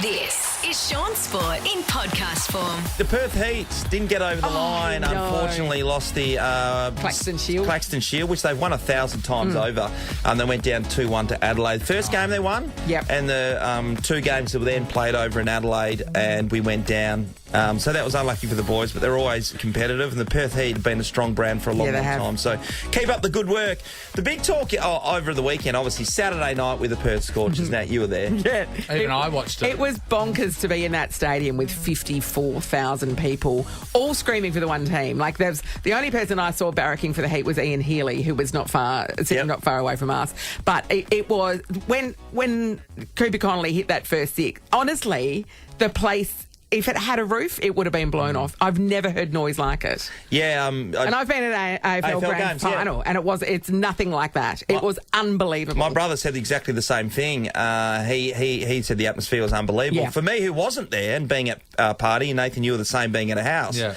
This is Shaun Sport in podcast form. The Perth Heat didn't get over the line. no. Unfortunately, lost the Claxton Shield, which they've won 1,000 times over. They went down 2-1 to Adelaide. First game they won. Yep. And the two games that were then played over in Adelaide, and we went down. So that was unlucky for the boys, but they're always competitive. And the Perth Heat have been a strong brand for a long time. So keep up the good work. The big talk over the weekend, obviously Saturday night with the Perth Scorchers. Nat, you were there. Yeah. Even I watched it. It was bonkers to be in that stadium with 54,000 people, all screaming for the one team. Like, there's the only person I saw barracking for the Heat was Ian Healy, who was sitting not far away from us. But it was when Cooper Connolly hit that first six. Honestly, the place, if it had a roof, it would have been blown off. I've never heard noise like it. Yeah. And I've been at an AFL Grand games, Final, and it's nothing like that. It was unbelievable. My brother said exactly the same thing. He said the atmosphere was unbelievable. Yeah. For me, who wasn't there and being at a party, and Nathan, you were the same being at a house. Yeah.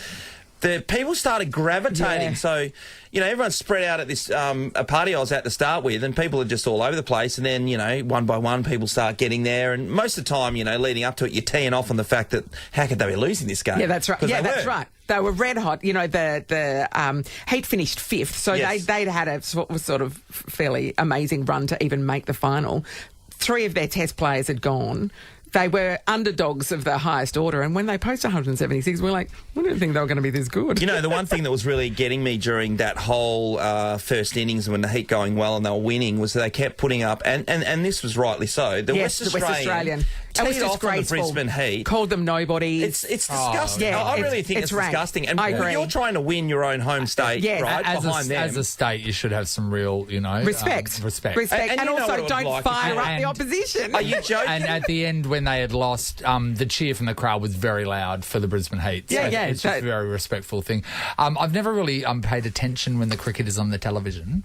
The people started gravitating. Yeah. So, everyone's spread out at this a party I was at to start with, and people are just all over the place. And then, one by one, people start getting there. And most of the time, leading up to it, you're teeing off on the fact that how could they be losing this game? Yeah, that's right. Yeah, that's right. They were red hot. The Heat finished fifth, so Yes. they'd had a sort of fairly amazing run to even make the final. 3 of their test players had gone. They were underdogs of the highest order, and when they posted 176, we're like, we didn't think they were going to be this good. The one thing that was really getting me during that whole first innings when the Heat going well and they were winning was that they kept putting up, and this was rightly so, the West Australian teed off on the Brisbane Heat. Called them nobodies. It's disgusting. Yeah, I really think it's disgusting. And I agree. you're trying to win your own home state, right, behind them. As a state, you should have some real, Respect. respect. And you know what also it was don't like fire up and- the opposition. Are you joking? And at the end, when they had lost, the cheer from the crowd was very loud for the Brisbane Heat. So Yeah. it's just a very respectful thing. I've never really paid attention when the cricket is on the television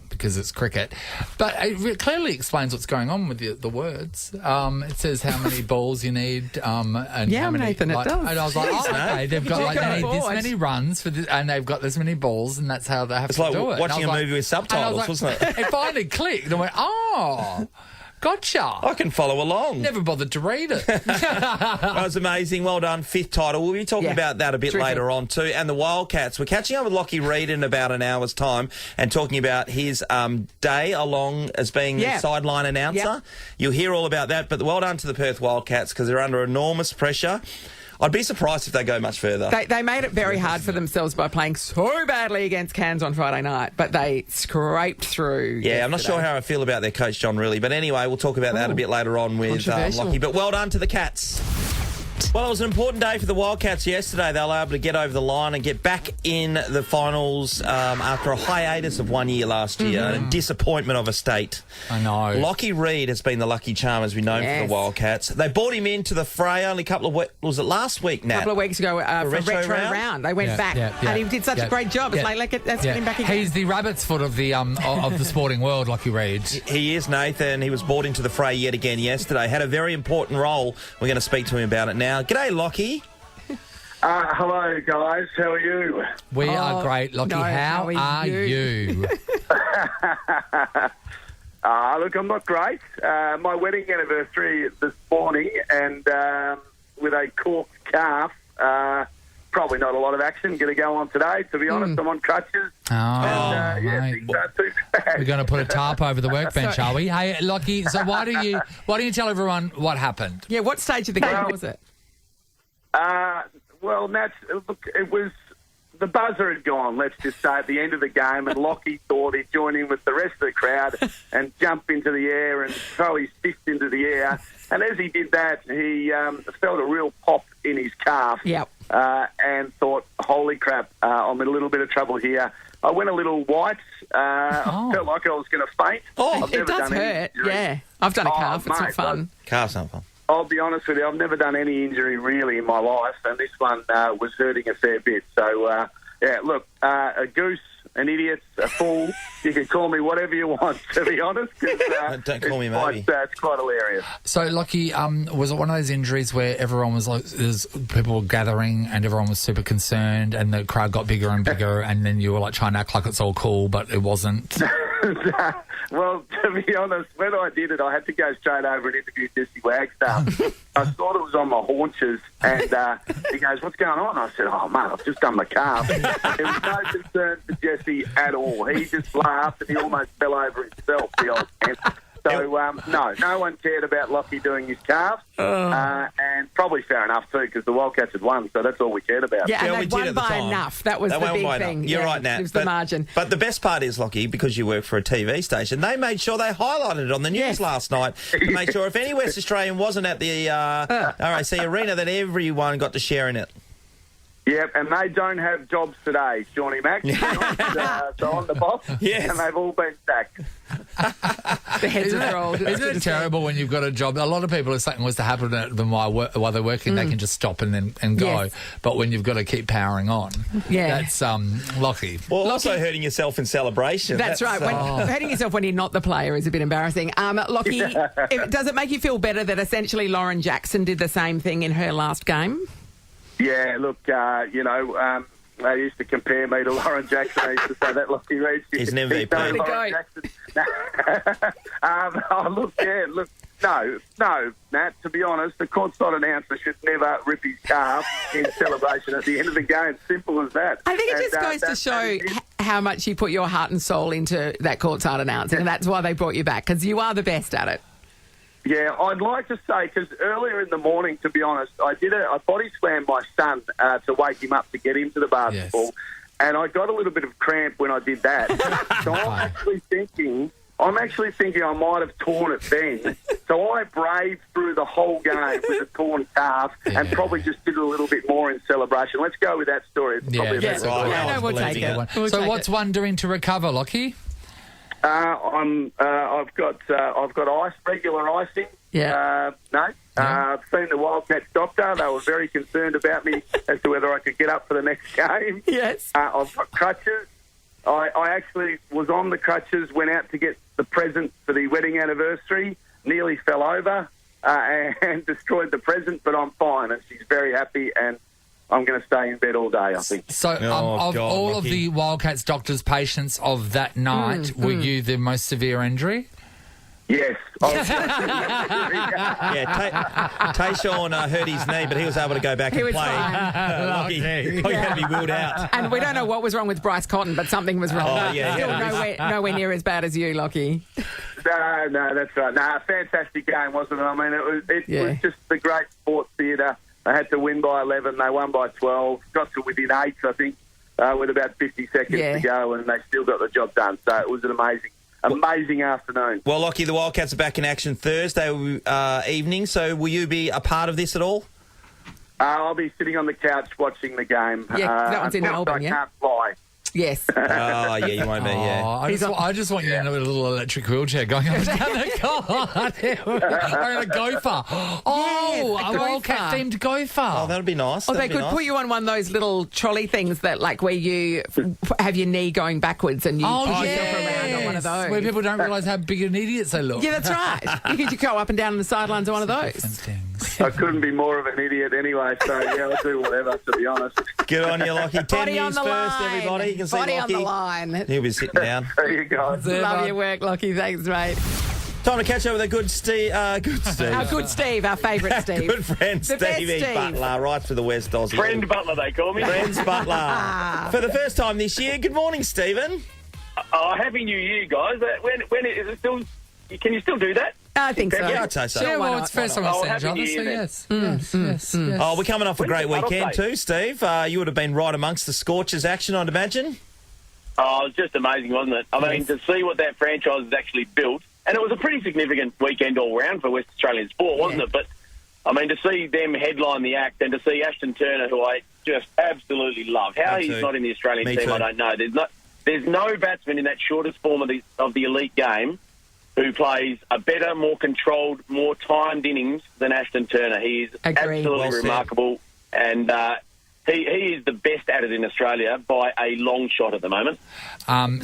because it's cricket. But it clearly explains what's going on with the words. It says how many balls you need. And how many, Nathan, it does. And I was like, okay, they've got they need this many runs for and they've got this many balls, and that's how they have to do it. It's like watching a movie with subtitles, wasn't it? It finally clicked, and I went, oh. Gotcha. I can follow along. Never bothered to read it. That was amazing. Well done. 5th title. We'll be talking about that a bit later on too. And the Wildcats. We're catching up with Lachy Reid in about an hour's time and talking about his day along as being the sideline announcer. Yep. You'll hear all about that. But well done to the Perth Wildcats because they're under enormous pressure. I'd be surprised if they go much further. They made it very hard for themselves by playing so badly against Cairns on Friday night, but they scraped through. Yeah, I'm not sure how I feel about their coach, John, really. But anyway, we'll talk about that a bit later on with Lachy. But well done to the Cats. Well, it was an important day for the Wildcats yesterday. They were able to get over the line and get back in the finals after a hiatus of 1 year last year. A disappointment of a state. I know. Lachy Reid has been the lucky charm, as we know, for the Wildcats. They brought him into the fray only a couple of weeks. Was it last week, Nat? A couple of weeks ago for Retro Round. They went back and he did such a great job. It's let's get him back again. He's the rabbit's foot of the of the sporting world, Lachy Reid. He is, Nathan. He was brought into the fray yet again yesterday. Had a very important role. We're going to speak to him about it now. G'day, Lachy. Hello, guys. How are you? We are great, Lachy. No, how are you? Look, I'm not great. My wedding anniversary this morning, and with a corked calf, probably not a lot of action going to go on today. To be honest, I'm on crutches. Mate. Things aren't too bad. We're going to put a tarp over the workbench, are we? Hey, Lachy, so why don't you tell everyone what happened? Yeah, what stage of the game was it? Well, Nat, look, it was the buzzer had gone, let's just say, at the end of the game, and Lachy thought he'd join in with the rest of the crowd and jump into the air and throw his fist into the air. And as he did that, he felt a real pop in his calf and thought, holy crap, I'm in a little bit of trouble here. I went a little white. I felt like I was going to faint. It does hurt. Yeah, I've done a calf. It's not fun. Calf's not fun. I'll be honest with you, I've never done any injury really in my life, and this one was hurting a fair bit. So, look, a goose, an idiot, a fool, you can call me whatever you want, to be honest. Don't call me maybe. It's quite hilarious. So, Lachy, was it one of those injuries where everyone was like, people were gathering and everyone was super concerned and the crowd got bigger and bigger and then you were like trying to act like it's all cool, but it wasn't? Well, to be honest, when I did it, I had to go straight over and interview Jesse Wagstaff. I thought it was on my haunches, and he goes, "What's going on?" I said, "Oh, mate, I've just done my calf." There was no concern for Jesse at all. He just laughed and he almost fell over himself, the old man. So, no one cared about Lachy doing his calf, and probably fair enough too, because the Wildcats had won, so that's all we cared about. Yeah, and they won by enough. That was the big thing. You're right, Nat. It was the margin. But the best part is, Lachy, because you work for a TV station, they made sure they highlighted it on the news last night to make sure if any West Australian wasn't at the RAC Arena, that everyone got to share in it. Yep, and they don't have jobs today, Shawnee Mac. So on the boss, and they've all been sacked. The heads are rolled. Isn't it terrible when you've got a job? A lot of people, if something was to happen to them while they're working, they can just stop and go. Yes. But when you've got to keep powering on, that's Lachy. Well, also hurting yourself in celebration. That's right. Hurting yourself when you're not the player is a bit embarrassing. Lachy, does it make you feel better that essentially Lauren Jackson did the same thing in her last game? Yeah, look, they used to compare me to Lauren Jackson. I used to say that Lachy Reid. He's an MVP. No, Matt, to be honest, the courtside announcer should never rip his calf in celebration at the end of the game. Simple as that. I think it just goes to show how much you put your heart and soul into that courtside announcing, and that's why they brought you back, because you are the best at it. Yeah, I'd like to say, because earlier in the morning, to be honest, I body slammed my son to wake him up to get him to the basketball, and I got a little bit of cramp when I did that. So I'm actually thinking I might have torn it then. So I braved through the whole game with a torn calf and probably just did a little bit more in celebration. Let's go with that story. It's probably we'll take it. So what's one doing to recover, Lachy? I've got ice, regular icing. I've seen the Wildcats doctor. They were very concerned about me as to whether I could get up for the next game. Yes. I've got crutches. I actually was on the crutches, went out to get the present for the wedding anniversary, nearly fell over and destroyed the present, but I'm fine, and she's very happy, and I'm going to stay in bed all day, I think. So, of the Wildcats doctors' patients of that night, were you the most severe injury? Yes. Shaun hurt his knee, but he was able to go back and play. Lachy had to be wheeled out. And we don't know what was wrong with Bryce Cotton, but something was wrong. Still nowhere near as bad as you, Lachy. No, that's right. No, fantastic game, wasn't it? I mean, it was just the great sports theatre. They had to win by 11. They won by 12. Got to within 8, I think, with about 50 seconds to go, and they still got the job done. So it was an amazing afternoon. Well, Lachy, the Wildcats are back in action Thursday evening, so will you be a part of this at all? I'll be sitting on the couch watching the game. Yeah, that one's in Melbourne, I can't fly. Yes. You won't be, I just want you in a little electric wheelchair going up and down the court. Or a gopher. A Wildcat-themed gopher. Oh, that would be nice. Or they could put you on one of those little trolley things that, like, where you have your knee going backwards and you push yourself around on one of those. Where people don't realise how big an idiots they look. Yeah, that's right. You could go up and down on the sidelines of one of those. I couldn't be more of an idiot anyway, so I'll do whatever, to be honest. Good on you, Lachy. 10 years first, everybody. You can see Body Lachy. On the line. He'll be sitting down. There you go. Love your work, Lachy. Thanks, mate. Time to catch up with a good Steve. Our good Steve, our favourite Steve. Good friend, Stevie Butler, right for the West Aussie. Friend Butler, they call me. Friends Butler. For the first time this year. Good morning, Stephen. Happy New Year, guys. When is it still? Can you still do that? I think so. Yeah, I'd say so. Yeah, well, it's first time I've seen each other, so yes. Oh, we're coming off a great weekend too, Steve. You would have been right amongst the Scorchers action, I'd imagine. Oh, it was just amazing, wasn't it? I mean, to see what that franchise has actually built, and it was a pretty significant weekend all round for West Australian sport, wasn't it? But, I mean, to see them headline the act and to see Ashton Turner, who I just absolutely love. How he's not in the Australian team, I don't know. There's no batsman in that shortest form of the elite game who plays a better, more controlled, more timed innings than Ashton Turner. He is absolutely remarkable, and he is the best at it in Australia by a long shot at the moment.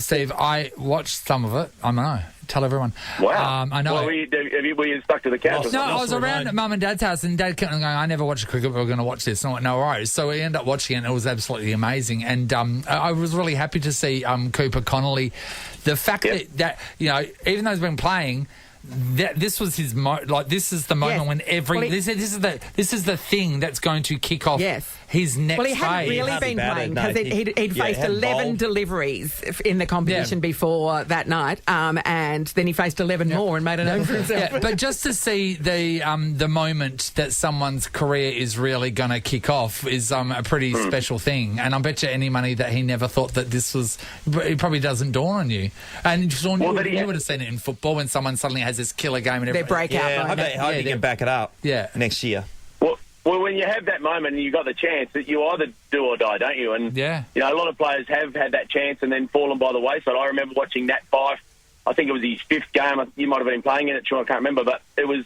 Steve, I watched some of it. I know. Tell everyone. Wow. I know. Well, were you stuck to the couch? No, I was around at Mum and Dad's house, and Dad kept going, I never watched cricket, but we're going to watch this. No worries. So we ended up watching it, and it was absolutely amazing. And I was really happy to see Cooper Connolly. The fact that, you know, even though he's been playing, this was his this is the moment when this is the thing that's going to kick off his next phase. Well, he hadn't really been playing because he'd faced 11 deliveries in the competition before that night, and then he faced 11 more and made a name for himself. Yeah, but just to see the moment that someone's career is really going to kick off is a pretty special thing. And I bet you any money that he never thought that this was. It probably doesn't dawn on you. And Shaun, you would have seen it in football when someone suddenly has this killer game and everything. Their breakout moment. I hope you can back it up next year. Well, when you have that moment and you've got the chance, that you either do or die, don't you? And, you know, a lot of players have had that chance and then fallen by the wayside. I remember watching Nat Fyfe. I think it was his 5th game. You might have been playing in it, Shaun, I can't remember. But it was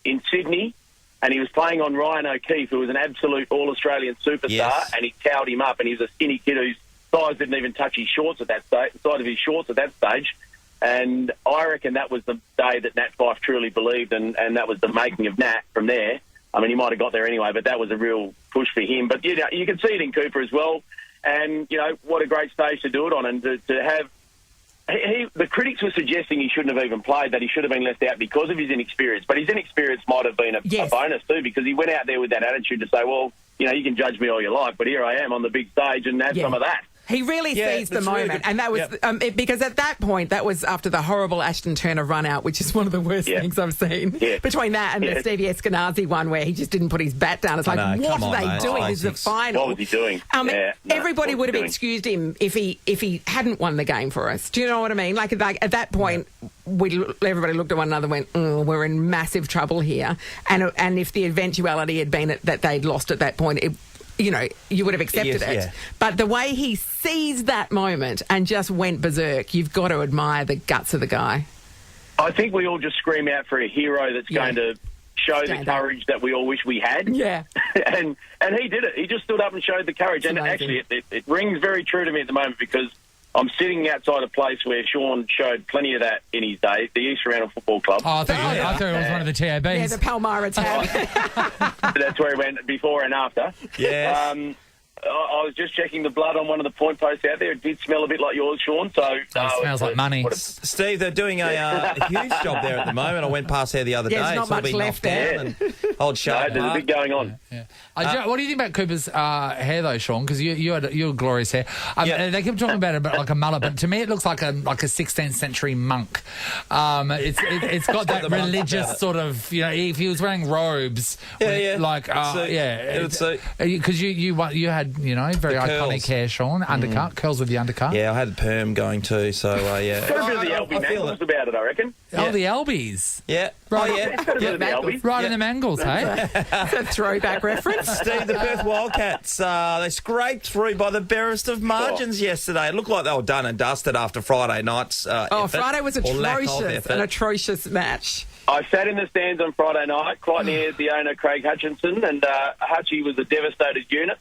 in Sydney, and he was playing on Ryan O'Keefe, who was an absolute all-Australian superstar, and he towed him up, and he was a skinny kid whose thighs didn't even touch his shorts at that stage, the side of his shorts at that stage. And I reckon that was the day that Nat Fyfe truly believed, and that was the making of Nat from there. I mean, he might have got there anyway, but that was a real push for him. But, you know, you can see it in Cooper as well. And, you know, what a great stage to do it on. And to have... the critics were suggesting he shouldn't have even played, that he should have been left out because of his inexperience. But his inexperience might have been a bonus too, because he went out there with that attitude to say, well, you know, you can judge me all you like, but here I am on the big stage and have some of that. He really seized the moment, and that was because at that point, that was after the horrible Ashton Turner run out, which is one of the worst things I've seen. Between that and the Stevie Eskenazi one, where he just didn't put his bat down. It's like, what are they doing? This is the final. What was he doing? Everybody would have excused him if he hadn't won the game for us. Do you know what I mean? Like at that point, everybody looked at one another and went, we're in massive trouble here. And if the eventuality had been that they'd lost at that point, you know, you would have accepted it. But the way he seized that moment and just went berserk, you've got to admire the guts of the guy. I think we all just scream out for a hero that's going to show the courage that we all wish we had. Yeah. and he did it. He just stood up and showed the courage. It's actually, it rings very true to me at the moment, because I'm sitting outside a place where Shaun showed plenty of that in his day, the East Randall Football Club. I thought it was one of the TABs. Yeah, the Palmyra tab. That's where he went before and after. Yeah. I was just checking the blood on one of the point posts out there. It did smell a bit like yours, Shaun. So it smells like money. Steve, they're doing a huge job there at the moment. I went past there the other day. There's not much left there. Old Shaun. There's a bit going on. What do you think about Cooper's hair, though, Shaun? Because you had glorious hair. They kept talking about it like a mullet, but to me it looks like a 16th century monk. It's got that religious sort of, you know, if he was wearing robes, because you had, you know, very iconic hair, Shaun. Undercut, curls with the undercut. Yeah, I had perm going too, so Got a bit of the Albie mangles about it, I reckon. Oh, the Albies. Yeah. Right, right in the mangles, hey? It's a throwback reference. Steve, the Perth Wildcats, they scraped through by the barest of margins yesterday. It looked like they were done and dusted after Friday night's Friday was an atrocious match. I sat in the stands on Friday night, quite near the owner, Craig Hutchinson, and Hutchie was a devastated unit.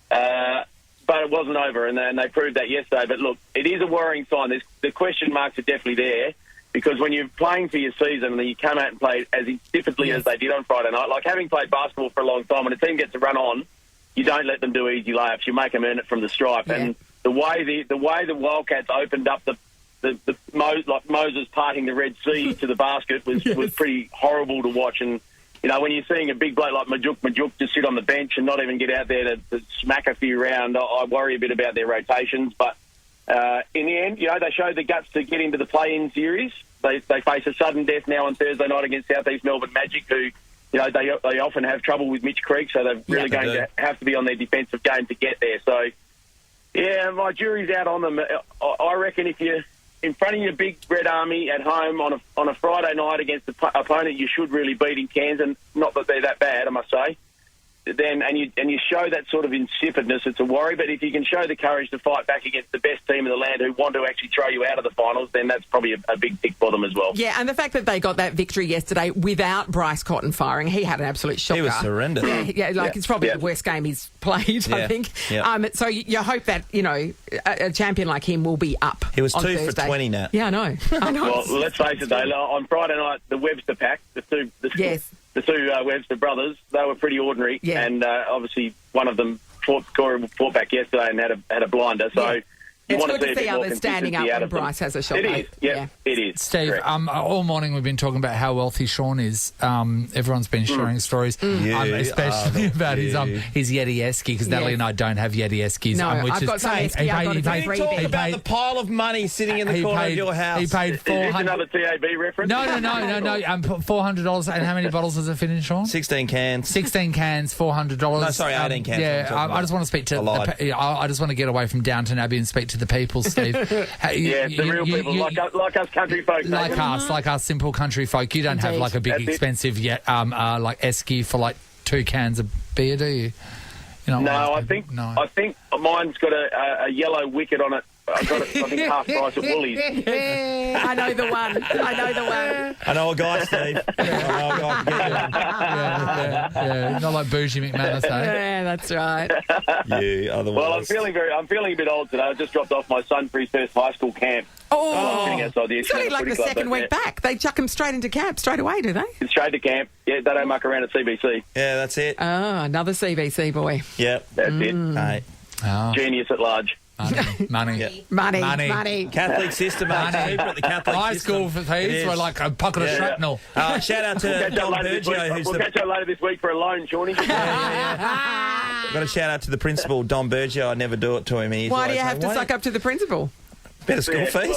But it wasn't over, and they proved that yesterday. But look, it is a worrying sign. The question marks are definitely there, because when you're playing for your season and then you come out and play as insipidly as they did on Friday night, like having played basketball for a long time, when a team gets a run on, you don't let them do easy layups. You make them earn it from the stripe. Yeah. And the way the Wildcats opened up like Moses parting the Red Sea to the basket was pretty horrible to watch. And you know, when you're seeing a big bloke like Majuk just sit on the bench and not even get out there to smack a few round, I worry a bit about their rotations. But in the end, you know, they showed the guts to get into the play-in series. They face a sudden death now on Thursday night against South East Melbourne Magic, who, you know, they often have trouble with Mitch Creek, so they're really going to have to be on their defensive game to get there. So, yeah, my jury's out on them. I reckon if you're in front of your big Red Army at home on a Friday night against the opponent you should really beat in Cairns, and not that they're that bad, I must say, then and you show that sort of insipidness, it's a worry. But if you can show the courage to fight back against the best team in the land who want to actually throw you out of the finals, then that's probably a big tick for them as well. Yeah, and the fact that they got that victory yesterday without Bryce Cotton firing, he had an absolute shocker. He was horrendous. It's probably the worst game he's played, I think. Yeah. So you hope that, a champion like him will be up. He was on 2 Thursday. for 20, Nat. Yeah, I know. Well, let's face it, though, on Friday night, the Webster pack, the two Webster brothers, they were pretty ordinary. Yeah. And obviously one of them fought back yesterday and had a blinder. So you it's want good to see to see others standing up when Bryce has a shot. It is, it is. Steve, Correct. all morning we've been talking about how wealthy Shaun is. Everyone's been sharing stories, especially about his Yeti Esky, because Natalie and I don't have Yeti Eskis. No, which I've got some Esky. I've got a Can you talk about the pile of money sitting in the corner of your house? He paid Is this $400. another TAB reference? No. $400. And how many bottles does it fit in, Shaun? 16 cans. 16 cans, $400. No, sorry, 18 cans. Yeah, I just want to speak to. I just want to get away from Downton Abbey and speak to the people, Steve. The real people, like us country folk. Like us simple country folk. You don't have like a big expensive like esky for like 2 cans of beer, do you? No, I think mine's got a yellow wicket on it. I got it, I think half price at Woolies. I know the one. I know a guy, Steve. Not like bougie McManus, eh? Yeah, that's right. You are the Well, worst. I'm feeling a bit old today. I just dropped off my son for his first high school camp. Oh, sitting outside the it's only like the second week back. They chuck him straight into camp straight away, do they? It's straight to camp. Yeah, they don't muck around at CBC. Yeah, that's it. Oh, another CBC boy. Yep. That's it. Mate. Genius at large. Money. Money. Catholic system, mate. Steve, at the Catholic High system. school for these were like a pocket of shrapnel. Shout out to Don Bergio, We'll catch up later this week for a loan, Shawnee. Got a shout out to the principal, Don Bergio. I never do it to him. He's Why do you always have to like, suck up to the principal? Better school fees.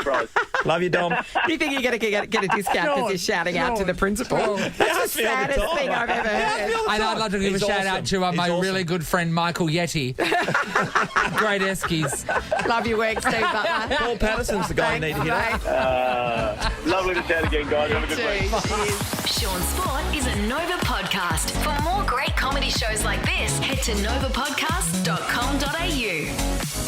Well, Love you, Dom. Do you think you're going to get a discount because you're shouting out to the principal? That's the saddest thing I've ever heard. And I'd like to give a shout out to my really good friend Michael Yeti. Great Eskies. Love your work, Steve Butler. Paul Patterson's the guy you need to hit up. lovely to chat again, guys. Have a good week. Shaun Sport is a Nova podcast. For more great comedy shows like this, head to novapodcast.com.au.